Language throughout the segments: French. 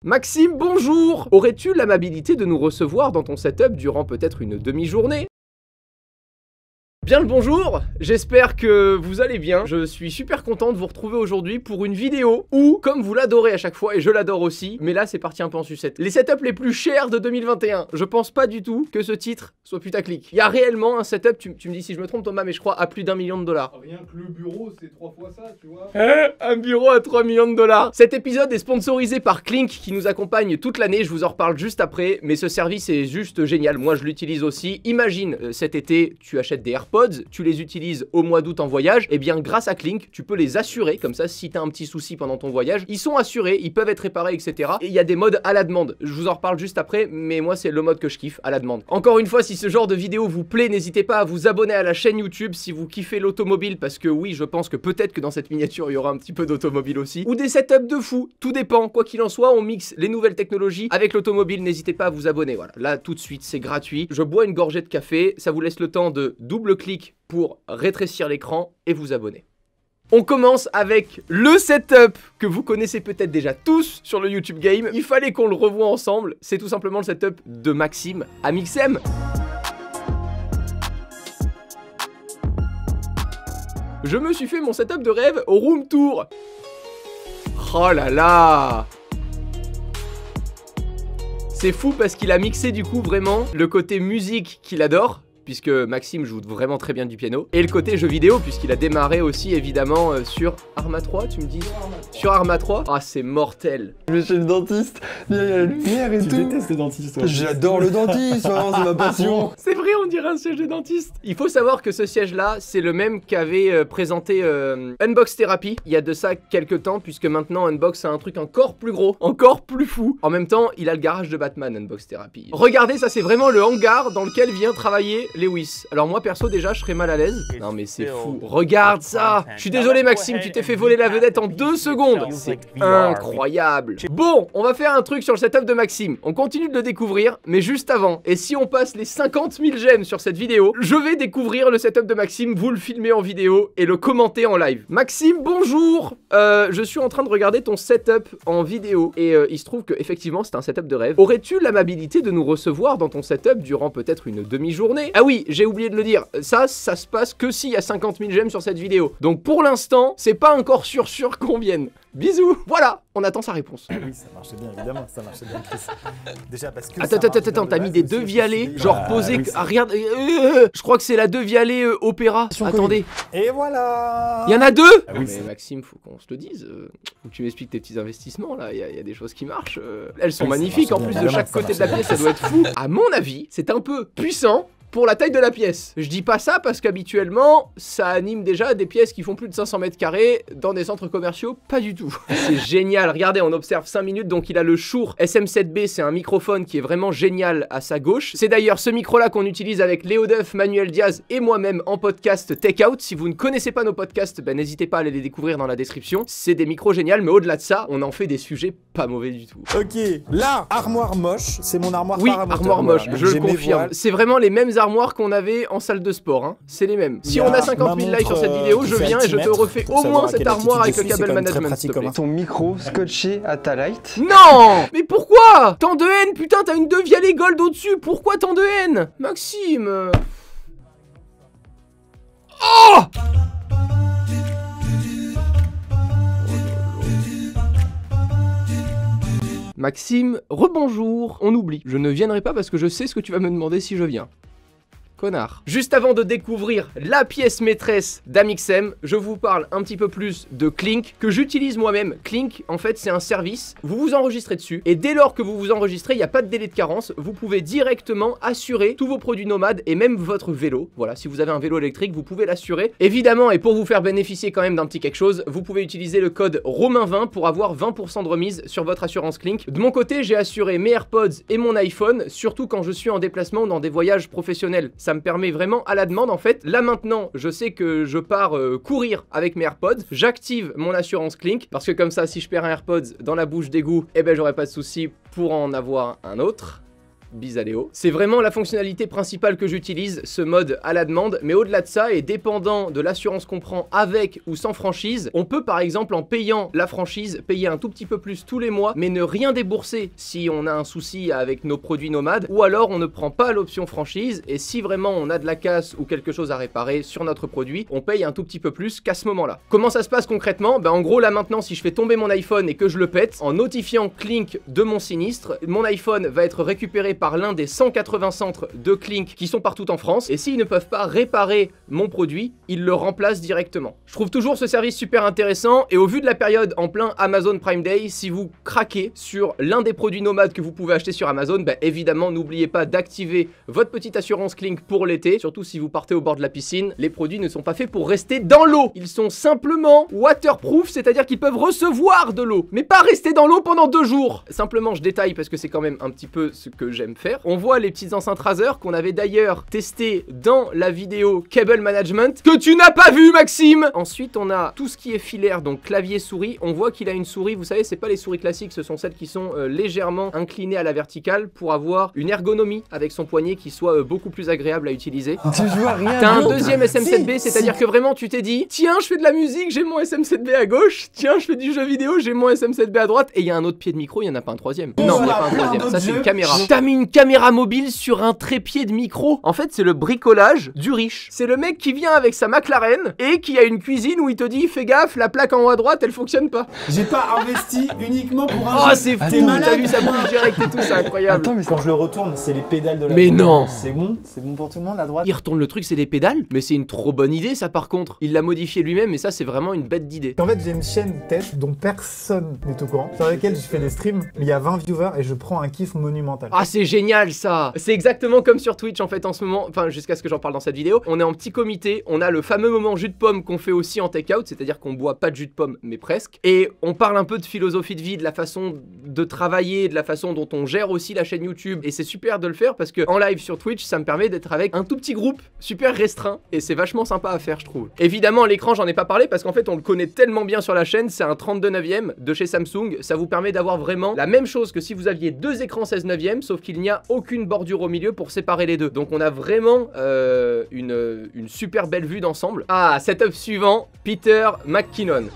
Maxime, bonjour! Aurais-tu l'amabilité de nous recevoir dans ton setup durant peut-être une demi-journée? Bien le bonjour, j'espère que vous allez bien. Je suis super content de vous retrouver aujourd'hui pour une vidéo où, comme vous l'adorez à chaque fois, et je l'adore aussi, mais là c'est parti un peu en sucette, les setups les plus chers de 2021. Je pense pas du tout que ce titre soit putaclic. Il y a réellement un setup, tu me dis si je me trompe Thomas, mais je crois à plus d'1 million de dollars. Rien que le bureau, c'est 3 fois ça, tu vois. Un bureau à 3 millions de dollars. Cet épisode est sponsorisé par Clink qui nous accompagne toute l'année, je vous en reparle juste après, mais ce service est juste génial, moi je l'utilise aussi. Imagine, cet été, tu achètes des AirPods, tu les utilises au mois d'août en voyage, et bien grâce à Clink, tu peux les assurer, comme ça si t'as un petit souci pendant ton voyage, ils sont assurés, ils peuvent être réparés, etc. Et il y a des modes à la demande, je vous en reparle juste après, mais moi c'est le mode que je kiffe, à la demande. Encore une fois, si ce genre de vidéo vous plaît, n'hésitez pas à vous abonner à la chaîne YouTube si vous kiffez l'automobile, parce que oui, je pense que peut-être que dans cette miniature, il y aura un petit peu d'automobile aussi, ou des setups de fou, tout dépend, quoi qu'il en soit, on mixe les nouvelles technologies avec l'automobile, n'hésitez pas à vous abonner, voilà. Là, tout de suite, c'est gratuit, je bois une gorgée de café, ça vous laisse le temps de double-clic pour rétrécir l'écran et vous abonner. On commence avec le setup que vous connaissez peut-être déjà tous sur le YouTube Game. Il fallait qu'on le revoie ensemble. C'est tout simplement le setup de Maxime à Mixem. Je me suis fait mon setup de rêve au room tour. Oh là là! C'est fou parce qu'il a mixé du coup vraiment le côté musique qu'il adore, puisque Maxime joue vraiment très bien du piano, et le côté jeu vidéo, puisqu'il a démarré aussi évidemment sur Arma 3, tu me dis? Sur Arma 3. Ah, c'est mortel. Je vais chez le dentiste, il y a la lumière et tout. Tu détestes le dentiste, toi. J'adore le dentiste, vraiment, c'est ma passion. C'est vrai, on dirait un siège de dentiste. Il faut savoir que ce siège-là, c'est le même qu'avait présenté Unbox Therapy, il y a de ça quelques temps, puisque maintenant Unbox a un truc encore plus gros, encore plus fou. En même temps, il a le garage de Batman, Unbox Therapy. Regardez, ça c'est vraiment le hangar dans lequel vient travailler Lewis. Alors moi perso déjà je serais mal à l'aise. Non mais c'est fou. Regarde ça. Je suis désolé Maxime, tu t'es fait voler la vedette en 2 secondes. C'est incroyable. Bon, on va faire un truc sur le setup de Maxime. On continue de le découvrir, mais juste avant. Et si on passe les 50 000 j'aime sur cette vidéo, je vais découvrir le setup de Maxime, vous le filmer en vidéo et le commenter en live. Maxime, bonjour. Je suis en train de regarder ton setup en vidéo et il se trouve que effectivement c'est un setup de rêve. Aurais-tu l'amabilité de nous recevoir dans ton setup durant peut-être une demi-journée? Ah oui, j'ai oublié de le dire, ça se passe que s'il y a 50 000 j'aime sur cette vidéo. Donc pour l'instant, c'est pas encore sûr qu'on vienne. Bisous. Voilà, on attend sa réponse. Oui, ça marchait bien, évidemment, ça marchait bien, Chris. Déjà parce que... Attends, t'as mis des devialets, genre posés... Ah, regarde, je crois que c'est la devialet opéra. Attendez. Et voilà. Il y en a 2. Ah oui, mais Maxime, faut qu'on se le dise. Faut que tu m'expliques tes petits investissements, là. Il y a des choses qui marchent. Elles sont magnifiques, en plus de chaque côté de la pièce, ça doit être fou. À mon avis, c'est un peu puissant pour la taille de la pièce. Je dis pas ça parce qu'habituellement, ça anime déjà des pièces qui font plus de 500 mètres carrés dans des centres commerciaux, pas du tout. C'est génial, regardez, on observe 5 minutes, donc il a le Shure SM7B, c'est un microphone qui est vraiment génial à sa gauche. C'est d'ailleurs ce micro-là qu'on utilise avec Léo Duff, Manuel Diaz et moi-même en podcast Takeout. Si vous ne connaissez pas nos podcasts, ben n'hésitez pas à aller les découvrir dans la description. C'est des micros géniaux, mais au-delà de ça, on en fait des sujets pas mauvais du tout. Ok, là, armoire moche, c'est mon armoire oui, paramoteur. Armoire moche, je le confirme. C'est vraiment les mêmes armoires qu'on avait en salle de sport, hein. C'est les mêmes. Si on a 50 000 likes sur cette vidéo, je viens et je te refais au moins cette armoire avec le câble management, s'il te plaît. Ton micro scotché à ta light. Non! Mais pourquoi? Tant de haine, putain, t'as une devialet gold au-dessus, pourquoi tant de haine? Maxime. Oh! Maxime, rebonjour, on oublie. Je ne viendrai pas parce que je sais ce que tu vas me demander si je viens. Connard. Juste avant de découvrir la pièce maîtresse d'Amixem, je vous parle un petit peu plus de Clink, que j'utilise moi-même. Clink, en fait, c'est un service, vous vous enregistrez dessus, et dès lors que vous vous enregistrez, il n'y a pas de délai de carence, vous pouvez directement assurer tous vos produits nomades, et même votre vélo. Voilà, si vous avez un vélo électrique, vous pouvez l'assurer. Évidemment, et pour vous faire bénéficier quand même d'un petit quelque chose, vous pouvez utiliser le code Romain20 pour avoir 20% de remise sur votre assurance Clink. De mon côté, j'ai assuré mes AirPods et mon iPhone, surtout quand je suis en déplacement ou dans des voyages professionnels. Ça me permet vraiment à la demande en fait. Là maintenant, je sais que je pars courir avec mes AirPods. J'active mon assurance Clink parce que comme ça, si je perds un AirPods dans la bouche d'égout, eh ben j'aurai pas de souci pour en avoir un autre. bis à Léo. C'est vraiment la fonctionnalité principale que j'utilise, ce mode à la demande, mais au-delà de ça, et dépendant de l'assurance qu'on prend avec ou sans franchise, on peut par exemple en payant la franchise, payer un tout petit peu plus tous les mois, mais ne rien débourser si on a un souci avec nos produits nomades, ou alors on ne prend pas l'option franchise, et si vraiment on a de la casse ou quelque chose à réparer sur notre produit, on paye un tout petit peu plus qu'à ce moment-là. Comment ça se passe concrètement? Ben en gros là maintenant, si je fais tomber mon iPhone et que je le pète, en notifiant Clink de mon sinistre, mon iPhone va être récupéré par l'un des 180 centres de Clink qui sont partout en France, et s'ils ne peuvent pas réparer mon produit, ils le remplacent directement. Je trouve toujours ce service super intéressant, et au vu de la période en plein Amazon Prime Day, si vous craquez sur l'un des produits nomades que vous pouvez acheter sur Amazon, ben évidemment n'oubliez pas d'activer votre petite assurance Clink pour l'été, surtout si vous partez au bord de la piscine. Les produits ne sont pas faits pour rester dans l'eau, ils sont simplement waterproof, c'est-à-dire qu'ils peuvent recevoir de l'eau, mais pas rester dans l'eau pendant 2 jours. Simplement je détaille parce que c'est quand même un petit peu ce que j'aime faire. On voit les petites enceintes Razer qu'on avait d'ailleurs testé dans la vidéo Cable Management, que tu n'as pas vu Maxime. Ensuite on a tout ce qui est filaire, donc clavier souris. On voit qu'il a une souris, vous savez c'est pas les souris classiques, ce sont celles qui sont légèrement inclinées à la verticale pour avoir une ergonomie avec son poignet qui soit beaucoup plus agréable à utiliser. Tu joues à rien. T'as un deuxième SM7B, c'est-à-dire que vraiment tu t'es dit tiens je fais de la musique, j'ai mon SM7B à gauche, tiens je fais du jeu vidéo, j'ai mon SM7B à droite, et il y a un autre pied de micro, il y en a pas un troisième. Non, il y a pas un troisième, ça c'est une caméra. T'as mis une caméra mobile sur un trépied de micro. En fait c'est le bricolage du riche. C'est le mec qui vient avec sa McLaren et qui a une cuisine où il te dit fais gaffe, la plaque en haut à droite elle fonctionne pas. J'ai pas investi uniquement pour un Oh jeu. c'est T'es fou, malade. t'as vu ça bouge direct et tout, c'est incroyable. Attends, mais Quand je le retourne, c'est les pédales de la Mais non. C'est bon pour tout le monde à droite. Il retourne le truc, c'est des pédales, mais c'est une trop bonne idée ça par contre. Il l'a modifié lui-même et ça c'est vraiment une bête d'idée. En fait, j'ai une chaîne test dont personne n'est au courant, sur laquelle je fais des streams, mais il y a 20 viewers et je prends un kiff monumental. Ah c'est génial ça. C'est exactement comme sur Twitch en fait en ce moment, enfin jusqu'à ce que j'en parle dans cette vidéo. On est en petit comité, on a le fameux moment jus de pomme qu'on fait aussi en take-out, c'est-à-dire qu'on boit pas de jus de pomme mais presque, et on parle un peu de philosophie de vie, de la façon de travailler, de la façon dont on gère aussi la chaîne YouTube, et c'est super de le faire parce que en live sur Twitch ça me permet d'être avec un tout petit groupe super restreint et c'est vachement sympa à faire je trouve. Évidemment l'écran j'en ai pas parlé parce qu'en fait on le connaît tellement bien sur la chaîne, c'est un 32/9 de chez Samsung, ça vous permet d'avoir vraiment la même chose que si vous aviez 2 écrans 16/9, sauf qu'il n'y a aucune bordure au milieu pour séparer les deux. Donc on a vraiment une super belle vue d'ensemble. Ah, setup suivant, Peter McKinnon.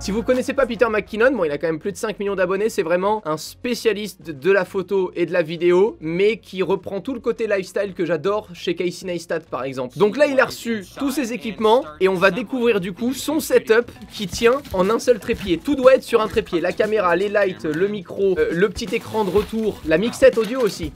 Si vous connaissez pas Peter McKinnon, bon il a quand même plus de 5 millions d'abonnés, c'est vraiment un spécialiste de la photo et de la vidéo, mais qui reprend tout le côté lifestyle que j'adore chez Casey Neistat par exemple. Donc là il a reçu tous ses équipements et on va découvrir du coup son setup qui tient en un seul trépied. Tout doit être sur un trépied, la caméra, les lights, le micro, le petit écran de retour, la mixette audio aussi.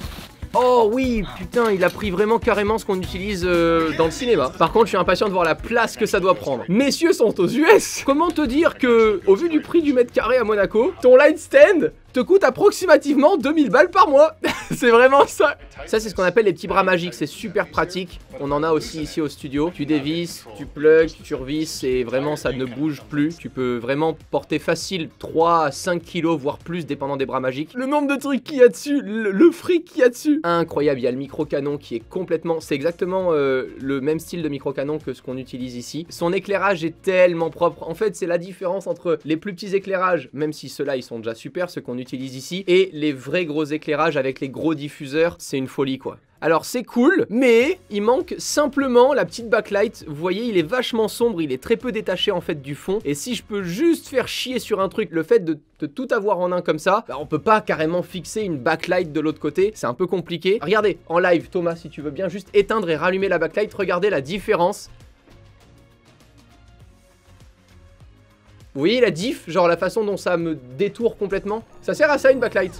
Oh oui, putain, il a pris vraiment carrément ce qu'on utilise dans le cinéma. Par contre, je suis impatient de voir la place que ça doit prendre. Messieurs sont aux US. Comment te dire que, au vu du prix du mètre carré à Monaco, ton light stand te coûte approximativement 2000 balles par mois. C'est vraiment ça. Ça, c'est ce qu'on appelle les petits bras magiques. C'est super pratique. On en a aussi ici au studio. Tu dévisses, tu plugs, tu revisses et vraiment ça ne bouge plus. Tu peux vraiment porter facile 3 à 5 kilos, voire plus, dépendant des bras magiques. Le nombre de trucs qu'il y a dessus, le fric qu'il y a dessus. Incroyable. Il y a le micro-canon qui est complètement... C'est exactement le même style de micro-canon que ce qu'on utilise ici. Son éclairage est tellement propre. En fait, c'est la différence entre les plus petits éclairages, même si ceux-là, ils sont déjà super, ceux qu'on utilise ici, et les vrais gros éclairages avec les gros diffuseurs. C'est une folie, quoi. Alors c'est cool, mais il manque simplement la petite backlight. Vous voyez, il est vachement sombre, il est très peu détaché en fait du fond. Et si je peux juste faire chier sur un truc, le fait de tout avoir en un comme ça, bah on peut pas carrément fixer une backlight de l'autre côté. C'est un peu compliqué. Regardez, en live, Thomas, si tu veux bien juste éteindre et rallumer la backlight, regardez la différence. Vous voyez la diff, genre la façon dont ça me détourne complètement. Ça sert à ça une backlight.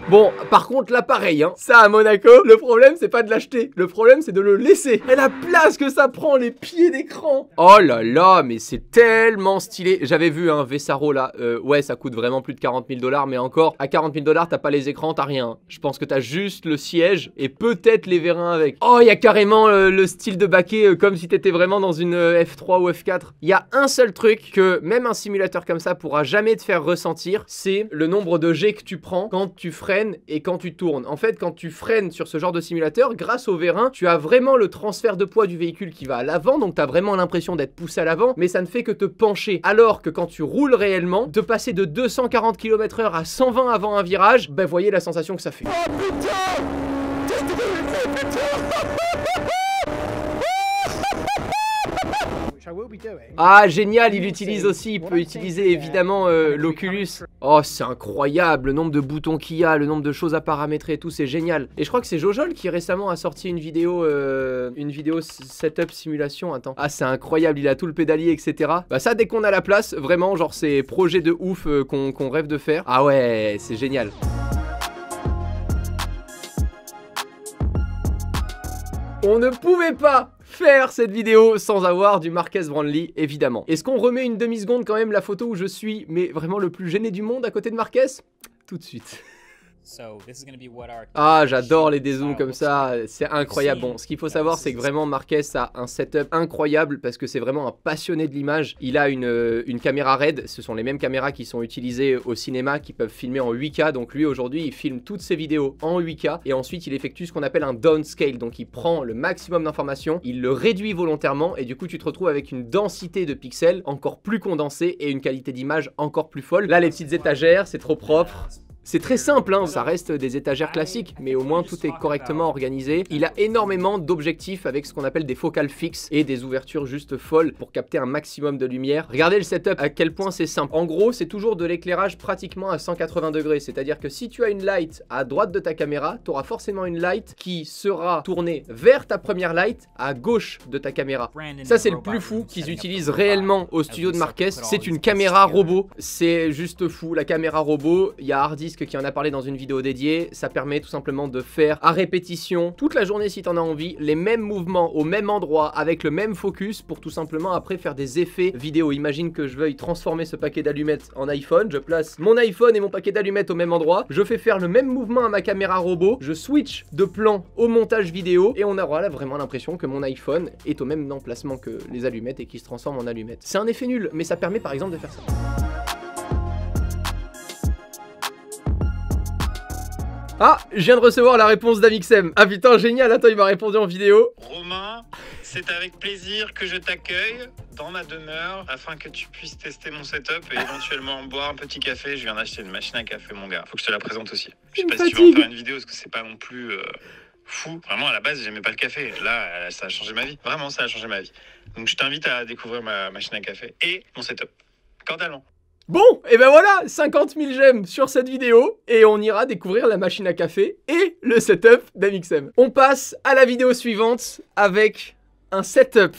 Bon, par contre là pareil, hein, ça à Monaco, le problème c'est pas de l'acheter, le problème c'est de le laisser. Et la place que ça prend, les pieds d'écran. Oh là là, mais c'est tellement stylé. J'avais vu un Vessaro là, ouais ça coûte vraiment plus de 40 000 $, mais encore, à 40 000 $, t'as pas les écrans, t'as rien. Je pense que t'as juste le siège et peut-être les vérins avec. Oh, il y a carrément le style de baquet comme si t'étais vraiment dans une F3 ou F4. Il y a un seul truc que même un simulateur comme ça pourra jamais te faire ressentir, c'est le nombre de de jet que tu prends quand tu freines et quand tu tournes. En fait, quand tu freines sur ce genre de simulateur, grâce au vérin, tu as vraiment le transfert de poids du véhicule qui va à l'avant, donc tu as vraiment l'impression d'être poussé à l'avant, mais ça ne fait que te pencher. Alors que quand tu roules réellement, de passer de 240 km/h à 120 avant un virage, ben voyez la sensation que ça fait. Oh putain! Ah génial, il utilise aussi, il peut utiliser évidemment l'Oculus. Oh c'est incroyable, le nombre de boutons qu'il y a, le nombre de choses à paramétrer et tout, c'est génial. Et je crois que c'est Jojol qui récemment a sorti une vidéo setup simulation, attends. Ah c'est incroyable, il a tout le pédalier etc. Bah ça dès qu'on a la place, vraiment genre c'est projet de ouf qu'on rêve de faire. Ah ouais, c'est génial. On ne pouvait pas faire cette vidéo sans avoir du Marques Brownlee, évidemment. Est-ce qu'on remet une demi-seconde quand même la photo où je suis, mais vraiment le plus gêné du monde à côté de Marques? Tout de suite. Ah, j'adore les dézooms comme ça, c'est incroyable. Bon, ce qu'il faut savoir, c'est que vraiment Marques a un setup incroyable parce que c'est vraiment un passionné de l'image. Il a une caméra RED, ce sont les mêmes caméras qui sont utilisées au cinéma, qui peuvent filmer en 8K. Donc lui, aujourd'hui, il filme toutes ses vidéos en 8K et ensuite il effectue ce qu'on appelle un downscale. Donc il prend le maximum d'informations, il le réduit volontairement et du coup, tu te retrouves avec une densité de pixels encore plus condensée et une qualité d'image encore plus folle. Là, les petites étagères, c'est trop propre. C'est très simple, hein, ça reste des étagères classiques, mais au moins tout est correctement organisé. Il a énormément d'objectifs avec ce qu'on appelle des focales fixes et des ouvertures juste folles pour capter un maximum de lumière. Regardez le setup, à quel point c'est simple. En gros, c'est toujours de l'éclairage pratiquement à 180 degrés, c'est-à-dire que si tu as une light à droite de ta caméra, tu auras forcément une light qui sera tournée vers ta première light à gauche de ta caméra. Ça, c'est le plus fou qu'ils utilisent réellement au studio de Marques, c'est une caméra robot. C'est juste fou, la caméra robot, il y a Hardisk qui en a parlé dans une vidéo dédiée, ça permet tout simplement de faire à répétition toute la journée si t'en as envie, les mêmes mouvements au même endroit avec le même focus pour tout simplement après faire des effets vidéo. Imagine que je veuille transformer ce paquet d'allumettes en iPhone, je place mon iPhone et mon paquet d'allumettes au même endroit, je fais faire le même mouvement à ma caméra robot, je switch de plan au montage vidéo et on aura là vraiment l'impression que mon iPhone est au même emplacement que les allumettes et qui se transforme en allumettes. C'est un effet nul, mais ça permet par exemple de faire ça. Ah, je viens de recevoir la réponse d'Amixem. Ah putain, génial, attends, il m'a répondu en vidéo. Romain, c'est avec plaisir que je t'accueille dans ma demeure afin que tu puisses tester mon setup et éventuellement boire un petit café. Je viens d'acheter une machine à café, mon gars. Faut que je te la présente aussi. Je sais pas si tu veux en faire une vidéo parce que c'est pas non plus fou. Vraiment, à la base, j'aimais pas le café. Là, ça a changé ma vie. Vraiment, ça a changé ma vie. Donc, je t'invite à découvrir ma machine à café et mon setup. Cordialement. Bon, et ben voilà, 50 000 j'aime sur cette vidéo, et on ira découvrir la machine à café et le setup d'Amixem. On passe à la vidéo suivante avec un setup.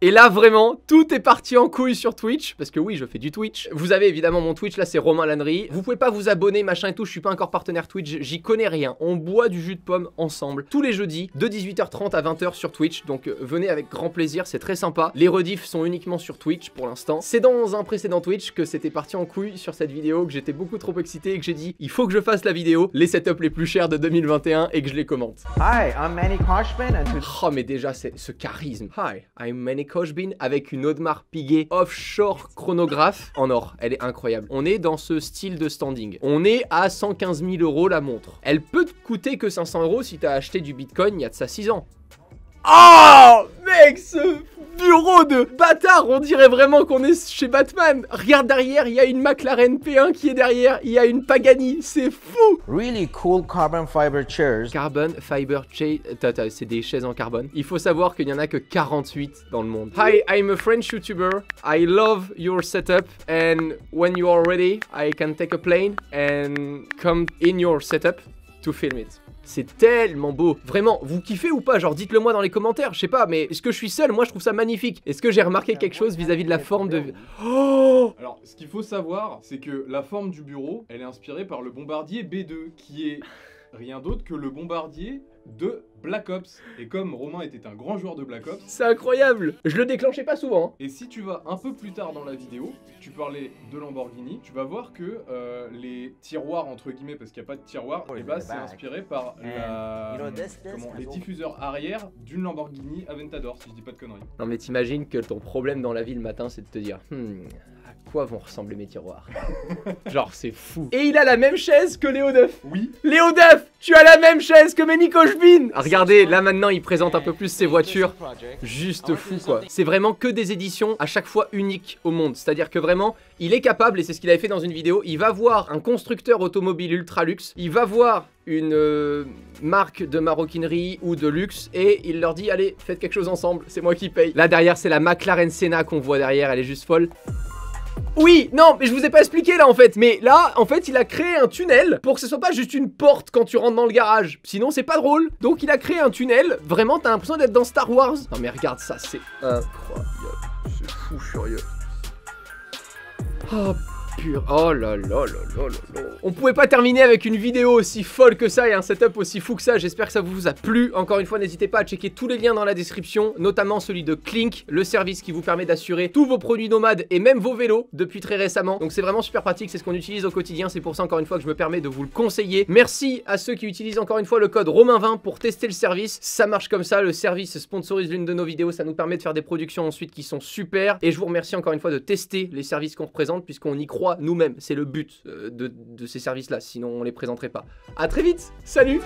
Et là vraiment, tout est parti en couille sur Twitch, parce que oui, je fais du Twitch. Vous avez évidemment mon Twitch, là c'est Romain Lannery. Vous pouvez pas vous abonner, machin et tout, je suis pas encore partenaire Twitch, j'y connais rien. On boit du jus de pomme ensemble, tous les jeudis, de 18h30 à 20h sur Twitch. Donc venez avec grand plaisir, c'est très sympa. Les rediffs sont uniquement sur Twitch pour l'instant. C'est dans un précédent Twitch que c'était parti en couille sur cette vidéo, que j'étais beaucoup trop excité et que j'ai dit, il faut que je fasse la vidéo, les setups les plus chers de 2021 et que je les commente. Hi, I'm Manny Koshman and Oh mais déjà, c'est ce charisme. Hi, I'm Manny Koshbin avec une Audemars Piguet offshore chronographe en or. Elle est incroyable. On est dans ce style de standing. On est à 115 000 € la montre. Elle peut te coûter que 500 € si t'as acheté du Bitcoin il y a de ça 6 ans. Oh mec, ce bureau de bâtard, on dirait vraiment qu'on est chez Batman. Regarde derrière, il y a une McLaren P1 qui est derrière, il y a une Pagani, c'est fou. really cool carbon fiber chairs. Carbon fiber chair, c'est des chaises en carbone. Il faut savoir qu'il n'y en a que 48 dans le monde. Hi, I'm a French YouTuber. I love your setup and when you are ready, I can take a plane and come in your setup to film it. C'est tellement beau. Vraiment, vous kiffez ou pas? Genre, dites-le moi dans les commentaires. Je sais pas, mais est-ce que je suis seul? Moi, je trouve ça magnifique. Est-ce que j'ai remarqué quelque chose vis-à-vis de la forme de... Oh! Alors, ce qu'il faut savoir, c'est que la forme du bureau, elle est inspirée par le bombardier B2, qui est rien d'autre que le bombardier de Black Ops. Et comme Romain était un grand joueur de Black Ops... C'est incroyable! Je le déclenchais pas souvent. Hein. Et si tu vas un peu plus tard dans la vidéo, tu parlais de Lamborghini, tu vas voir que les tiroirs, entre guillemets, parce qu'il n'y a pas de tiroir, et bah c'est inspiré par les diffuseurs arrière d'une Lamborghini Aventador, si je dis pas de conneries. Non mais t'imagines que ton problème dans la vie le matin, c'est de te dire À quoi vont ressembler mes tiroirs? Genre, c'est fou. Et il a la même chaise que Léo Duff. Oui. Léo Duff, tu as la même chaise que Manny Koshbin. Ah, regardez, là maintenant, il présente un peu plus ses voitures. Juste fou, quoi. C'est vraiment que des éditions à chaque fois uniques au monde. C'est-à-dire que vraiment, il est capable, et c'est ce qu'il avait fait dans une vidéo, il va voir un constructeur automobile ultra luxe, il va voir une marque de maroquinerie ou de luxe et il leur dit allez, faites quelque chose ensemble, c'est moi qui paye. Là derrière, c'est la McLaren Senna qu'on voit derrière, elle est juste folle. Oui, non, mais je vous ai pas expliqué là en fait. Mais là, en fait, il a créé un tunnel pour que ce soit pas juste une porte quand tu rentres dans le garage. Sinon, c'est pas drôle. Donc, il a créé un tunnel. Vraiment, t'as l'impression d'être dans Star Wars. Non, mais regarde ça, c'est incroyable. C'est fou furieux. Oh, pur. Oh là là là là là là. On pouvait pas terminer avec une vidéo aussi folle que ça et un setup aussi fou que ça. J'espère que ça vous a plu. Encore une fois, n'hésitez pas à checker tous les liens dans la description, notamment celui de Clink, le service qui vous permet d'assurer tous vos produits nomades et même vos vélos depuis très récemment. Donc c'est vraiment super pratique, c'est ce qu'on utilise au quotidien. C'est pour ça encore une fois que je me permets de vous le conseiller. Merci à ceux qui utilisent encore une fois le code Romain20 pour tester le service. Ça marche comme ça, le service sponsorise l'une de nos vidéos, ça nous permet de faire des productions ensuite qui sont super. Et je vous remercie encore une fois de tester les services qu'on représente puisqu'on y croit nous-mêmes. C'est le but de ces services-là, sinon on les présenterait pas. À très vite, salut!